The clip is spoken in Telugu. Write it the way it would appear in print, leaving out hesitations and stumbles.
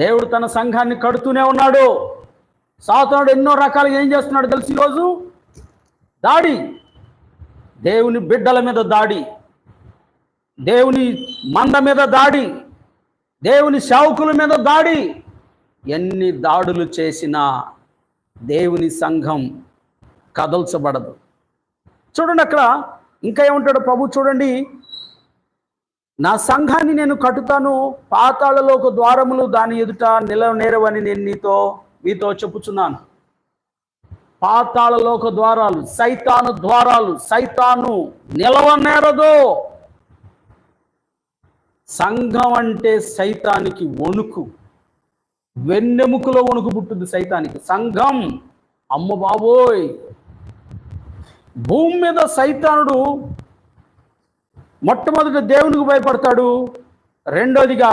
దేవుడు తన సంఘాన్ని కడుతూనే ఉన్నాడు. సాతానుడు ఎన్నో రకాలుగా ఏం చేస్తున్నాడు తెలుసు? ఈరోజు దాడి, దేవుని బిడ్డల మీద దాడి, దేవుని మంద మీద దాడి, దేవుని సేవకుల మీద దాడి. ఎన్ని దాడులు చేసినా దేవుని సంఘం కదల్చబడదు. చూడండి అక్కడ ఇంకా ఏమంటాడు ప్రభు, చూడండి, నా సంఘాన్ని నేను కట్టుతాను, పాతాళలోక ద్వారములు దాని ఎదుట నిలనేరవని నేను మీతో చెప్పుచున్నాను. పాతాళలోక ద్వారాలు, సైతాను ద్వారాలు, సైతాను నిలవనేరదు. సంఘం అంటే సైతానికి వణుకు, వెన్నెముకలో వణుకు పుట్టింది సైతానికి. సంఘం, అమ్మ బాబోయ్! భూమి మీద సైతానుడు మొట్టమొదటి దేవునికి భయపడతాడు, రెండోదిగా